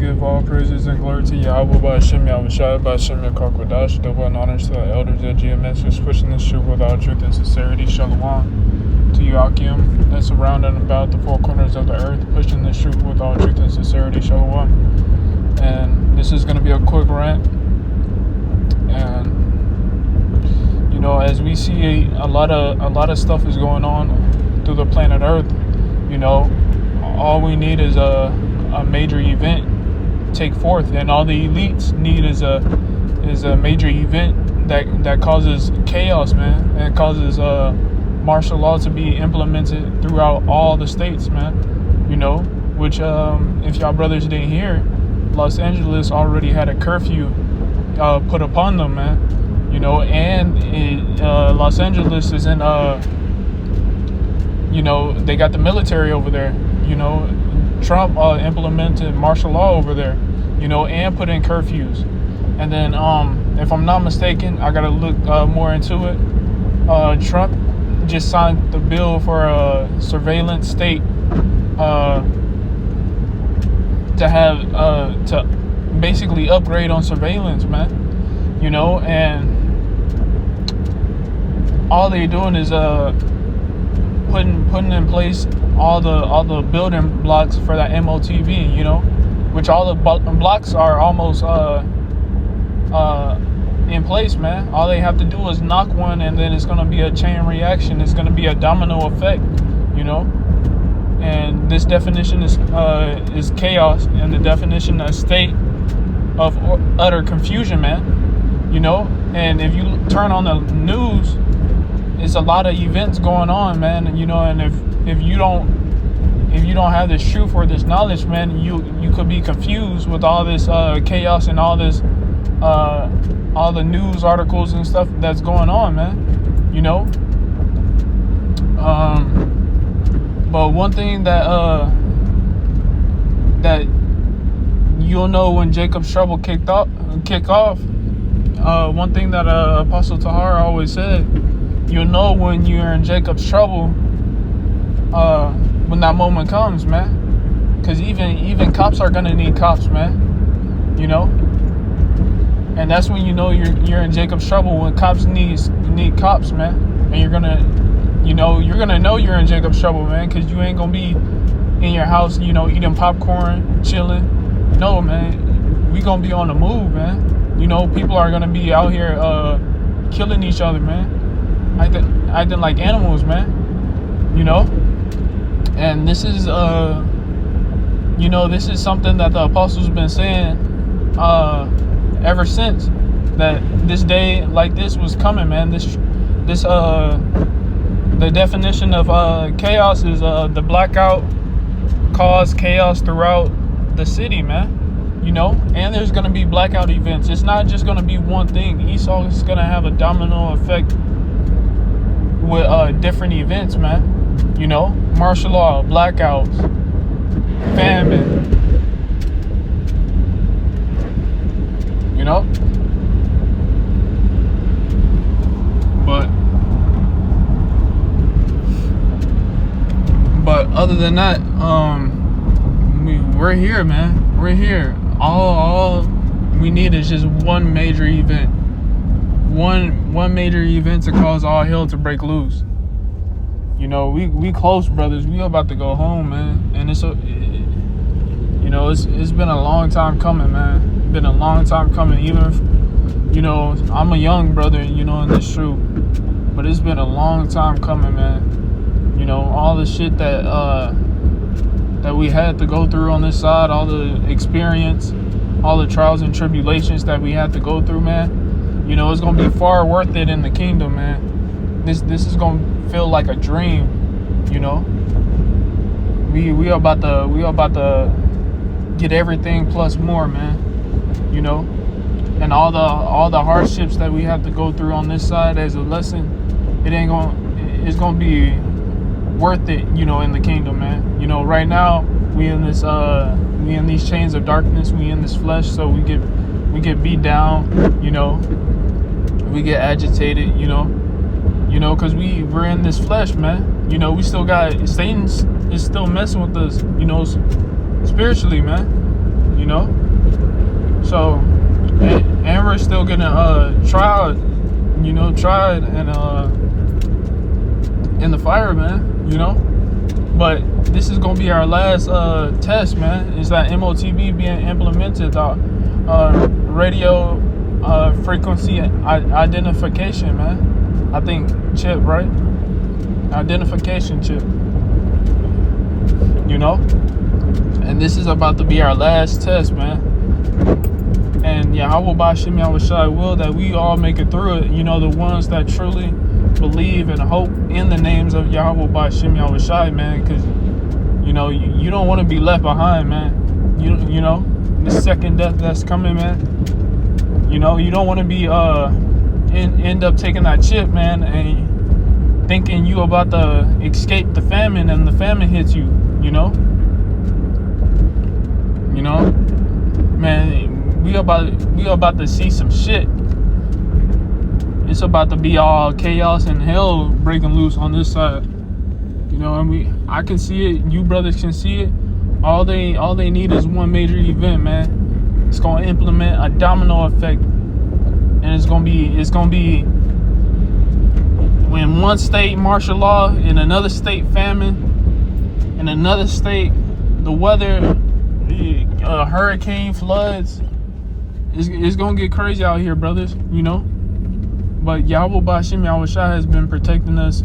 give all praises and glory to Yahweh by Hashem Yahushai by Hashem Yakokwadash. Double and honors to the elders at GMS who's pushing this truth with all truth and sincerity. Shalom to Yakim that's around and about the four corners of the earth, pushing this truth with all truth and sincerity. Shalom. And this is going to be a quick rant. And as we see a lot of stuff is going on through the planet Earth, all we need is a major event take forth, and all the elites need is a major event that causes chaos, man, and causes martial law to be implemented throughout all the states, man. Which if y'all brothers didn't hear, Los Angeles already had a curfew put upon them, man. And Los Angeles is in they got the military over there. Trump implemented martial law over there, and put in curfews. And then, if I'm not mistaken, I gotta look more into it. Trump just signed the bill for a surveillance state to basically upgrade on surveillance, man. And all they're doing is putting in place all the building blocks for that MOTV, which all the blocks are almost in place, man. All they have to do is knock one, and then it's gonna be a chain reaction. It's gonna be a domino effect, And this definition is chaos, and the definition of state of utter confusion, man. And if you turn on the news, it's a lot of events going on, man. And if you don't have this truth or this knowledge, man, you could be confused with all this chaos and all this all the news articles and stuff that's going on, man. But one thing that you'll know when Jacob's trouble kick off. One thing that Apostle Tahar always said, you'll know when you're in Jacob's trouble when that moment comes, man. Because even cops are gonna need cops, man. And that's when you're in Jacob's trouble, when cops need cops, man. And you're gonna know you're in Jacob's trouble, man, because you ain't gonna be in your house, eating popcorn, chilling. No, man, we gonna be on the move, man. People are gonna be out here killing each other, man. Acting like animals, man. And this is this is something that the apostles been saying ever since, that this day like this was coming, man. The definition of chaos is the blackout caused chaos throughout the city, man. And there's gonna be blackout events. It's not just gonna be one thing. Esau is gonna have a domino effect with different events, man. Martial law, blackouts, famine. But other than that, we're here, man. We're here. All we need is just one major event. One major event to cause all hell to break loose. We close, brothers. We about to go home, man. And it's been a long time coming, man. Been a long time coming. Even if, I'm a young brother, in this truth, but it's been a long time coming, man. All the shit that we had to go through on this side, all the experience, all the trials and tribulations that we had to go through, man. It's gonna be far worth it in the kingdom, man. This is gonna feel like a dream, We are about to get everything plus more, man. And all the hardships that we have to go through on this side as a lesson, it's gonna be worth it, in the kingdom, man. Right now we in this we in these chains of darkness, we in this flesh, so we get beat down, we get agitated, because we're in this flesh, man. We still got Satan is still messing with us, spiritually, man. So, and we're still getting tried and in the fire, man. But this is gonna be our last test, man. Is that MOTB being implemented? Radio frequency identification, man. I think chip, right? Identification chip. And this is about to be our last test, man. And Yahweh Bashim Yahushai will that we all make it through it. The ones that truly believe and hope in the names of Yahweh Bashim Yahushai, man. Because you don't want to be left behind, man. The second death that's coming, man. You don't want to be end up taking that chip, man, and thinking you about to escape the famine, and the famine hits you. Man, we about to see some shit. It's about to be all chaos and hell breaking loose on this side. And I can see it. You brothers can see it. All they need is one major event, man. It's gonna implement a domino effect, and it's gonna be when one state martial law, in another state famine, in another state the weather, hurricane, floods. It's gonna get crazy out here, brothers. But Yahweh Bashim Yahushua has been protecting us,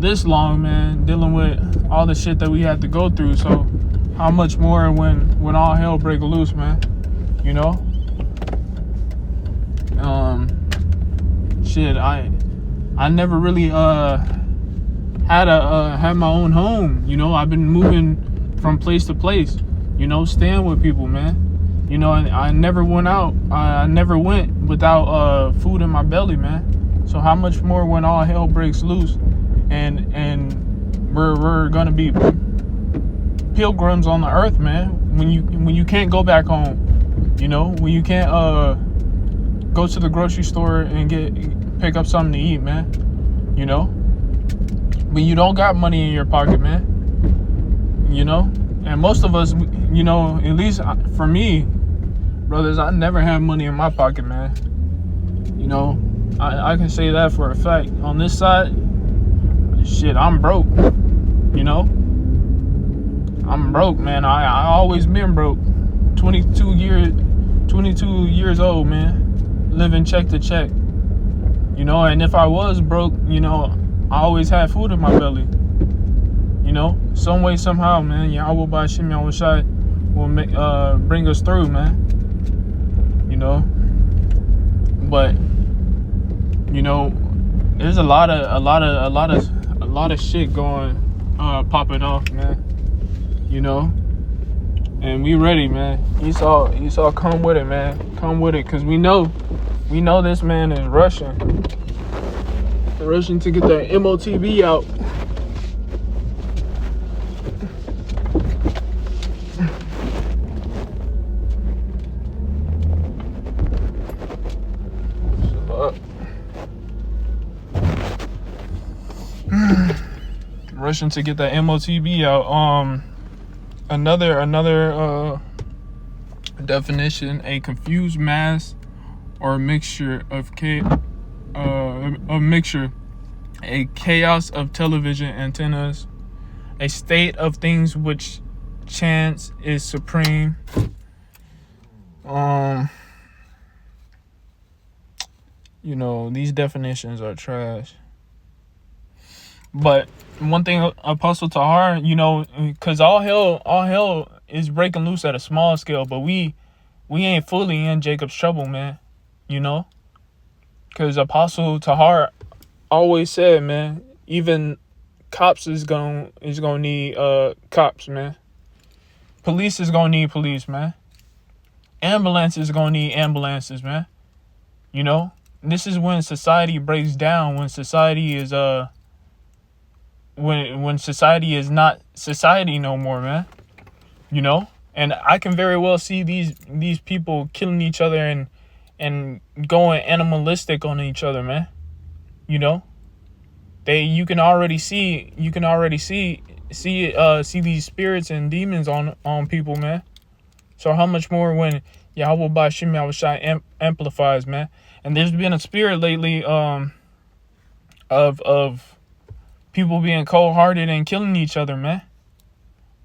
this long, man, dealing with all the shit that we had to go through. So how much more when all hell break loose, man? Shit, I never really had my own home. I've been moving from place to place, staying with people, man. And I never went out. I never went without food in my belly, man. So how much more when all hell breaks loose, and we're gonna be pilgrims on the earth, man. When you can't go back home, when you can't go to the grocery store and pick up something to eat, man. When you don't got money in your pocket, man. And most of us, at least for me, brothers, I never had money in my pocket, man. I can say that for a fact. On this side, shit, I'm broke. I'm broke, man. I always been broke. 22 years old, man. Living check to check. And if I was broke, I always had food in my belly. Some way, somehow, man, Yahweh Bashim Yahushai will bring us through, man. But there's a lot of shit going popping off, man. And we ready, man. Esau, come with it, man. Come with it, cause we know this man is rushing to get that MOTB out. Rushing to get that MOTB out. Another definition: a confused mass or mixture of a chaos of television antennas, a state of things which chance is supreme. These definitions are trash. But one thing, Apostle Tahar, because all hell is breaking loose at a small scale, but we ain't fully in Jacob's trouble, man. Because Apostle Tahar always said, man, even cops is gonna need cops, man. Police is gonna need police, man. Ambulance is gonna need ambulances, man. This is when society breaks down, when society is when society is not society no more, man. And I can very well see these people killing each other and going animalistic on each other, man. You can already see these spirits and demons on people, man. So how much more when Yahweh Bashim Yahushai amplifies, man. And there's been a spirit lately of people being cold-hearted and killing each other, man.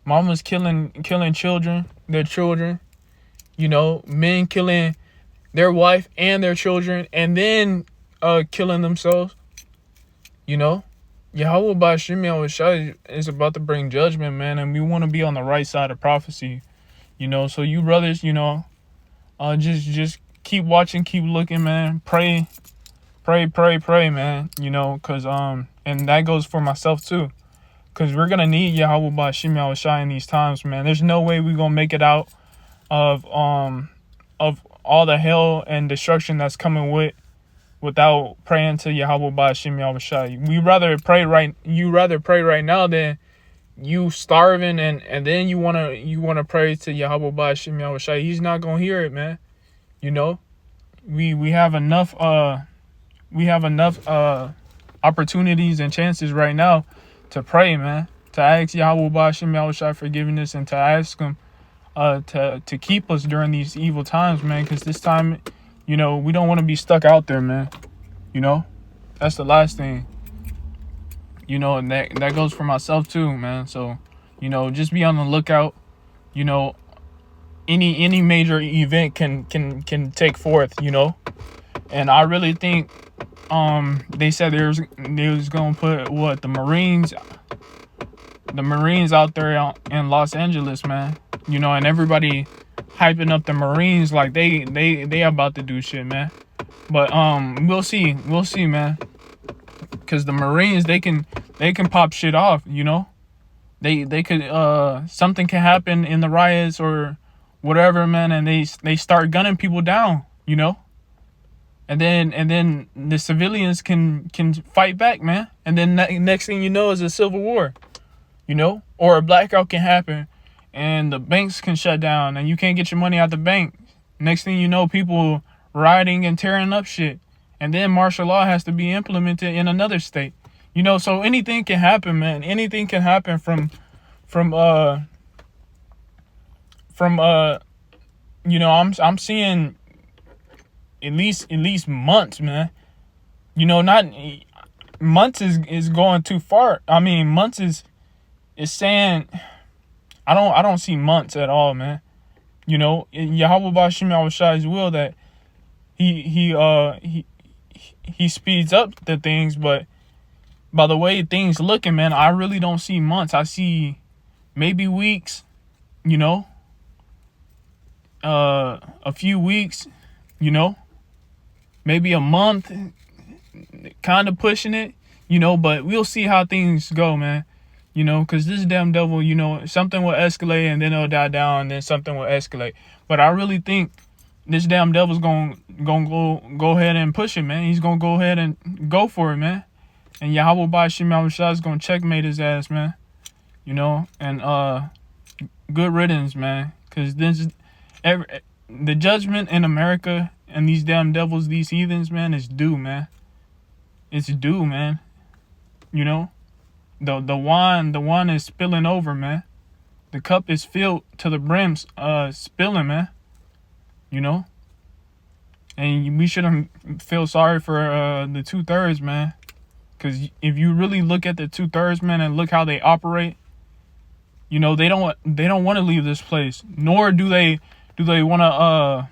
Mamas killing children, their children. You know, men killing their wife and their children, and then killing themselves. You know, Yahweh Bashim Yahushai is about to bring judgment, man, and we want to be on the right side of prophecy. You know, so you brothers, you know, just keep watching, keep looking, man. Pray, man. You know, cause and that goes for myself too, cause we're gonna need Yahweh Bashim Yahushai in these times, man. There's no way we're gonna make it out of all the hell and destruction that's coming without praying to Yahweh Bashim Yahushai. You rather pray right now than you starving and then you wanna pray to Yahweh Bashim Yahushai. He's not gonna hear it, man. You know, we have enough opportunities and chances right now to pray, man. To ask Yahweh Bashim Yahushai forgiveness and to ask him to keep us during these evil times, man. Because this time, you know, we don't want to be stuck out there, man. You know, that's the last thing. You know, and that goes for myself too, man. So, you know, just be on the lookout. You know, any major event can take forth, you know. And I really think they said they was gonna put the Marines out there in Los Angeles, man. You know, and everybody hyping up the Marines like they about to do shit, man. But we'll see, man. Cause the Marines they can pop shit off, you know. They could something can happen in the riots or whatever, man, and they start gunning people down, you know. And then the civilians can fight back, man. And then next thing you know is a civil war, you know, or a blackout can happen, and the banks can shut down, and you can't get your money out the bank. Next thing you know, people rioting and tearing up shit, and then martial law has to be implemented in another state, you know. So anything can happen, man. Anything can happen from you know, I'm seeing at least months, man. You know, not months is going too far. I mean, months is saying I don't see months at all, man. You know, Yahweh Bashim Yahushai's will that he speeds up the things, but by the way things looking, man, I really don't see months. I see maybe weeks, you know, a few weeks, you know, maybe a month, kind of pushing it, you know, but we'll see how things go, man. You know, because this damn devil, you know, something will escalate and then it'll die down and then something will escalate. But I really think this damn devil's gonna go ahead and push it, man. He's gonna go ahead and go for it, man. And Yahweh Bashim Yahushai is gonna checkmate his ass, man. You know, and good riddance, man. Because the judgment in America and these damn devils, these heathens, man, is due, man. It's due, man. You know. The wine is spilling over, man. The cup is filled to the brim, spilling, man. You know? And we shouldn't feel sorry for the 2/3, man. Because if you really look at the 2/3, man, and look how they operate, you know, they don't want to leave this place. Nor do they want to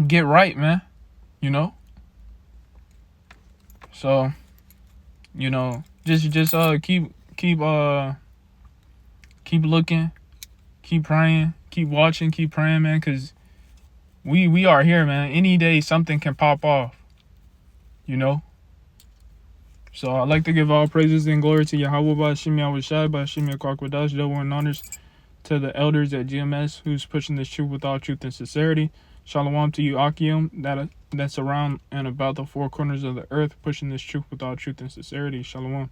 get right, man. You know? So, you know, just keep looking, keep praying, keep watching, keep praying, man, because we are here, man. Any day something can pop off, you know. So I'd like to give all praises and glory to Yahweh Bashim Yahushai, Bashim Yakwakwadas, double and honors to the elders at GMS who's pushing this truth with all truth and sincerity. Shalom to you, Akim, that's around and about the four corners of the earth, pushing this truth with all truth and sincerity. Shalom.